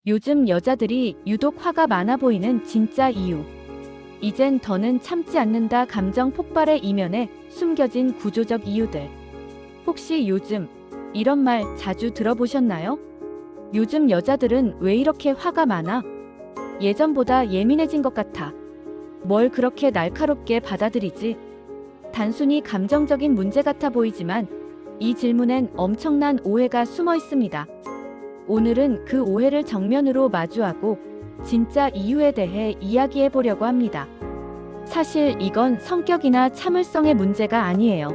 요즘 여자들이 유독 화가 많아 보이는 진짜 이유. 이젠 더는 참지 않는다 감정 폭발의 이면에 숨겨진 구조적 이유들. 혹시 요즘 이런 말 자주 들어보셨나요? 요즘 여자들은 왜 이렇게 화가 많아? 예전보다 예민해진 것 같아. 뭘 그렇게 날카롭게 받아들이지? 단순히 감정적인 문제 같아 보이지만 이 질문엔 엄청난 오해가 숨어 있습니다. 오늘은 그 오해를 정면으로 마주하고 진짜 이유에 대해 이야기해 보려고 합니다. 사실 이건 성격이나 참을성의 문제가 아니에요.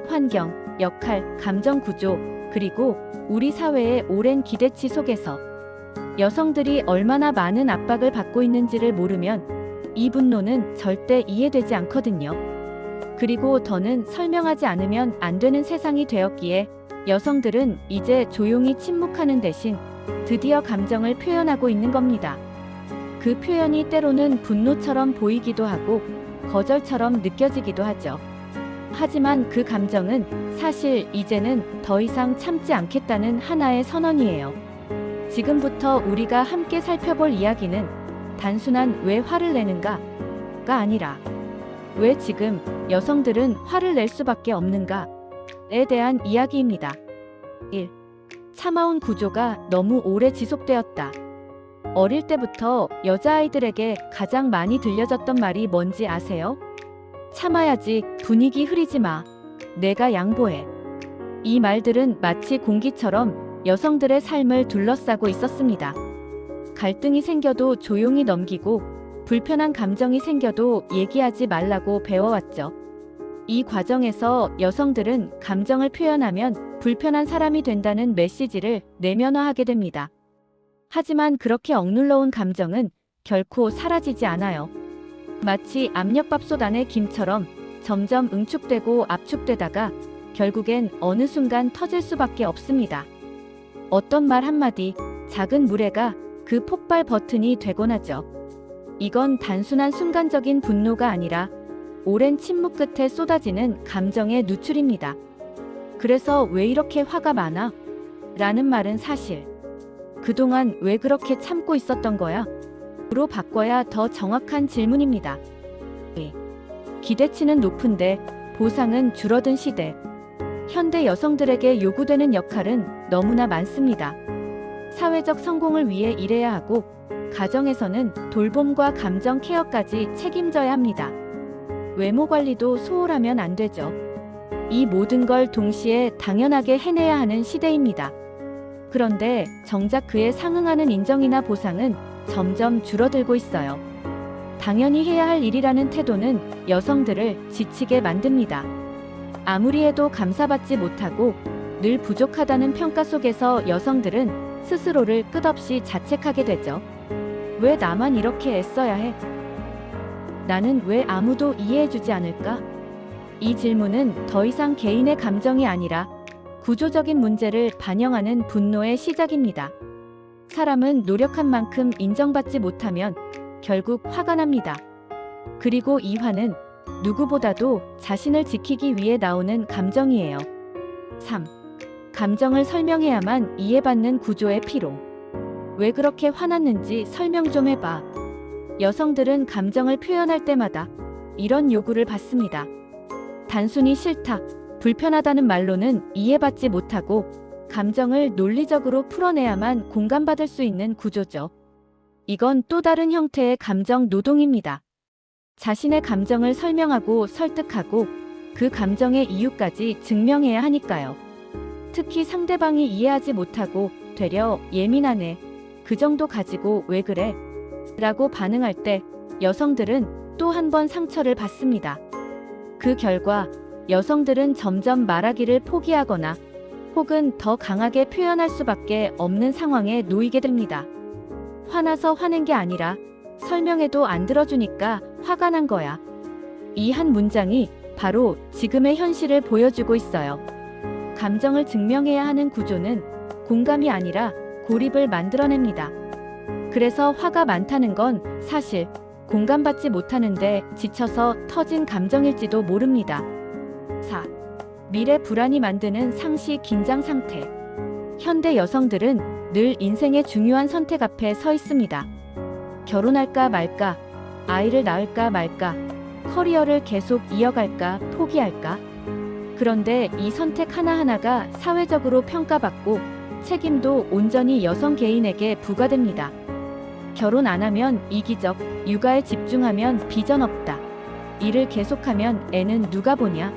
환경, 역할, 감정 구조, 그리고 우리 사회의 오랜 기대치 속에서 여성들이 얼마나 많은 압박을 받고 있는지를 모르면 이 분노는 절대 이해되지 않거든요. 그리고 더는 설명하지 않으면 안 되는 세상이 되었기에 여성들은 이제 조용히 침묵하는 대신 드디어 감정을 표현하고 있는 겁니다. 그 표현이 때로는 분노처럼 보이기도 하고 거절처럼 느껴지기도 하죠. 하지만 그 감정은 사실 이제는 더 이상 참지 않겠다는 하나의 선언이에요. 지금부터 우리가 함께 살펴볼 이야기는 단순한 왜 화를 내는가가 아니라 왜 지금 여성들은 화를 낼 수밖에 없는가에 대한 이야기입니다. 1. 참아온 구조가 너무 오래 지속되었다. 어릴 때부터 여자아이들에게 가장 많이 들려졌던 말이 뭔지 아세요? 참아야지, 분위기 흐리지 마, 내가 양보해. 이 말들은 마치 공기처럼 여성들의 삶을 둘러싸고 있었습니다. 갈등이 생겨도 조용히 넘기고 불편한 감정이 생겨도 얘기하지 말라고 배워왔죠. 이 과정에서 여성들은 감정을 표현하면 불편한 사람이 된다는 메시지를 내면화하게 됩니다. 하지만 그렇게 억눌러온 감정은 결코 사라지지 않아요. 마치 압력밥솥 안의 김처럼 점점 응축되고 압축되다가 결국엔 어느 순간 터질 수밖에 없습니다. 어떤 말 한마디, 작은 무례가 그 폭발 버튼이 되곤 하죠. 이건 단순한 순간적인 분노가 아니라 오랜 침묵 끝에 쏟아지는 감정의 누출입니다. 그래서 왜 이렇게 화가 많아? 라는 말은 사실 그동안 왜 그렇게 참고 있었던 거야? 로 바꿔야 더 정확한 질문입니다. 기대치는 높은데 보상은 줄어든 시대. 현대 여성들에게 요구되는 역할은 너무나 많습니다. 사회적 성공을 위해 일해야 하고 가정에서는 돌봄과 감정 케어까지 책임져야 합니다. 외모 관리도 소홀하면 안 되죠. 이 모든 걸 동시에 당연하게 해내야 하는 시대입니다. 그런데 정작 그에 상응하는 인정이나 보상은 점점 줄어들고 있어요. 당연히 해야 할 일이라는 태도는 여성들을 지치게 만듭니다. 아무리 해도 감사받지 못하고 늘 부족하다는 평가 속에서 여성들은 스스로를 끝없이 자책하게 되죠. 왜 나만 이렇게 애써야 해? 나는 왜 아무도 이해해주지 않을까? 이 질문은 더 이상 개인의 감정이 아니라 구조적인 문제를 반영하는 분노의 시작입니다. 사람은 노력한 만큼 인정받지 못하면 결국 화가 납니다. 그리고 이 화는 누구보다도 자신을 지키기 위해 나오는 감정이에요. 3. 감정을 설명해야만 이해받는 구조의 피로. 왜 그렇게 화났는지 설명 좀 해봐. 여성들은 감정을 표현할 때마다 이런 요구를 받습니다. 단순히 싫다, 불편하다는 말로는 이해받지 못하고 감정을 논리적으로 풀어내야만 공감받을 수 있는 구조죠. 이건 또 다른 형태의 감정 노동입니다. 자신의 감정을 설명하고 설득하고 그 감정의 이유까지 증명해야 하니까요. 특히 상대방이 이해하지 못하고 되려 예민하네, 그 정도 가지고 왜 그래? 라고 반응할 때 여성들은 또 한 번 상처를 받습니다. 그 결과 여성들은 점점 말하기를 포기하거나 혹은 더 강하게 표현할 수밖에 없는 상황에 놓이게 됩니다. 화나서 화낸 게 아니라 설명해도 안 들어주니까 화가 난 거야. 이 한 문장이 바로 지금의 현실을 보여주고 있어요. 감정을 증명해야 하는 구조는 공감이 아니라 고립을 만들어냅니다. 그래서 화가 많다는 건 사실 공감받지 못하는데 지쳐서 터진 감정일지도 모릅니다. 4. 미래 불안이 만드는 상시 긴장 상태. 현대 여성들은 늘 인생의 중요한 선택 앞에 서 있습니다. 결혼할까 말까, 아이를 낳을까 말까, 커리어를 계속 이어갈까 포기할까. 그런데 이 선택 하나하나가 사회적으로 평가받고 책임도 온전히 여성 개인에게 부과됩니다. 결혼 안 하면 이기적, 육아에 집중하면 비전 없다. 일을 계속하면 애는 누가 보냐?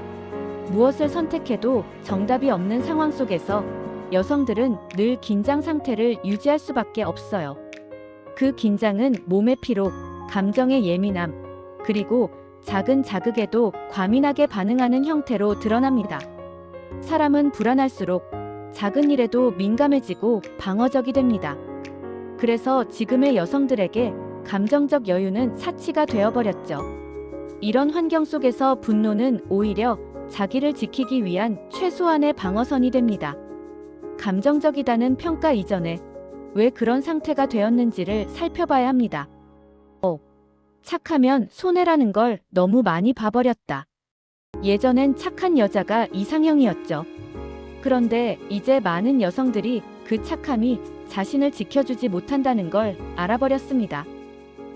무엇을 선택해도 정답이 없는 상황 속에서 여성들은 늘 긴장 상태를 유지할 수밖에 없어요. 그 긴장은 몸의 피로, 감정의 예민함, 그리고 작은 자극에도 과민하게 반응하는 형태로 드러납니다. 사람은 불안할수록 작은 일에도 민감해지고 방어적이 됩니다. 그래서 지금의 여성들에게 감정적 여유는 사치가 되어버렸죠. 이런 환경 속에서 분노는 오히려 자기를 지키기 위한 최소한의 방어선이 됩니다. 감정적이다는 평가 이전에 왜 그런 상태가 되었는지를 살펴봐야 합니다. 착하면 손해라는 걸 너무 많이 봐버렸다. 예전엔 착한 여자가 이상형이었죠. 그런데 이제 많은 여성들이 그 착함이 자신을 지켜주지 못한다는 걸 알아버렸습니다.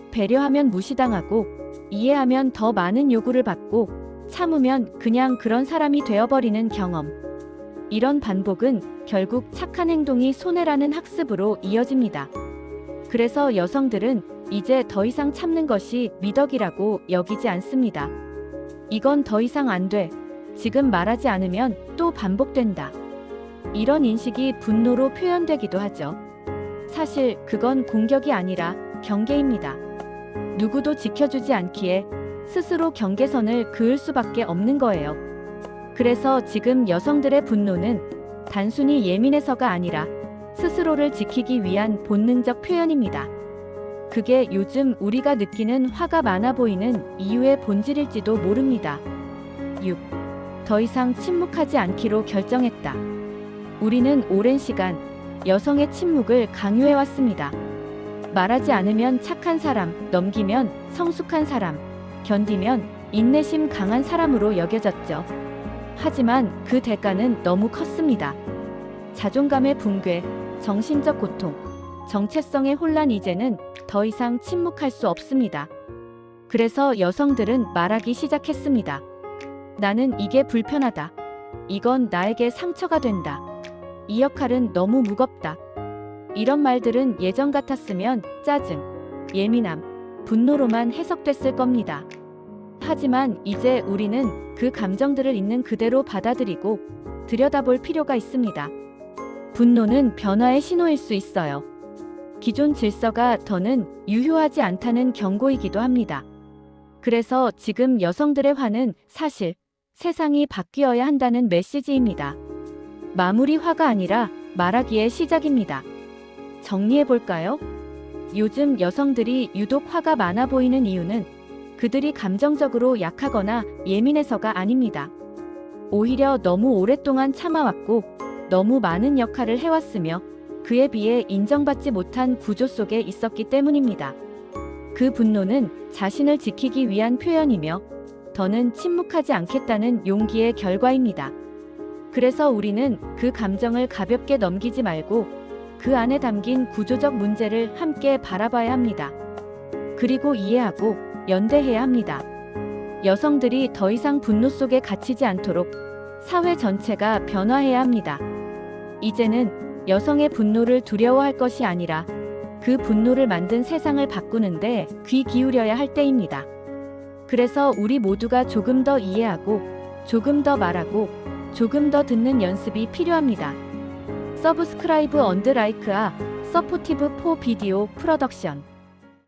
배려하면 무시당하고, 이해하면 더 많은 요구를 받고, 참으면 그냥 그런 사람이 되어버리는 경험. 이런 반복은 결국 착한 행동이 손해라는 학습으로 이어집니다. 그래서 여성들은 이제 더 이상 참는 것이 미덕이라고 여기지 않습니다. 이건 더 이상 안 돼. 지금 말하지 않으면 또 반복된다. 이런 인식이 분노로 표현되기도 하죠. 사실 그건 공격이 아니라 경계입니다. 누구도 지켜주지 않기에 스스로 경계선을 그을 수밖에 없는 거예요. 그래서 지금 여성들의 분노는 단순히 예민해서가 아니라 스스로를 지키기 위한 본능적 표현입니다. 그게 요즘 우리가 느끼는 화가 많아 보이는 이유의 본질일지도 모릅니다. 6. 더 이상 침묵하지 않기로 결정했다. 우리는 오랜 시간 여성의 침묵을 강요해왔습니다. 말하지 않으면 착한 사람, 넘기면 성숙한 사람, 견디면 인내심 강한 사람으로 여겨졌죠. 하지만 그 대가는 너무 컸습니다. 자존감의 붕괴, 정신적 고통, 정체성의 혼란. 이제는 더 이상 침묵할 수 없습니다. 그래서 여성들은 말하기 시작했습니다. 나는 이게 불편하다. 이건 나에게 상처가 된다. 이 역할은 너무 무겁다. 이런 말들은 예전 같았으면 짜증, 예민함, 분노로만 해석됐을 겁니다. 하지만 이제 우리는 그 감정들을 있는 그대로 받아들이고 들여다볼 필요가 있습니다. 분노는 변화의 신호일 수 있어요. 기존 질서가 더는 유효하지 않다는 경고이기도 합니다. 그래서 지금 여성들의 화는 사실 세상이 바뀌어야 한다는 메시지입니다. 마무리 화가 아니라 말하기의 시작입니다. 정리해볼까요? 요즘 여성들이 유독 화가 많아 보이는 이유는 그들이 감정적으로 약하거나 예민해서가 아닙니다. 오히려 너무 오랫동안 참아왔고 너무 많은 역할을 해왔으며 그에 비해 인정받지 못한 구조 속에 있었기 때문입니다. 그 분노는 자신을 지키기 위한 표현이며 더는 침묵하지 않겠다는 용기의 결과입니다. 그래서 우리는 그 감정을 가볍게 넘기지 말고 그 안에 담긴 구조적 문제를 함께 바라봐야 합니다. 그리고 이해하고 연대해야 합니다. 여성들이 더 이상 분노 속에 갇히지 않도록 사회 전체가 변화해야 합니다. 이제는 여성의 분노를 두려워할 것이 아니라 그 분노를 만든 세상을 바꾸는데 귀 기울여야 할 때입니다. 그래서 우리 모두가 조금 더 이해하고 조금 더 말하고 조금 더 듣는 연습이 필요합니다. 서브스크라이브 언드 라이크아 서포티브 포 비디오 프로덕션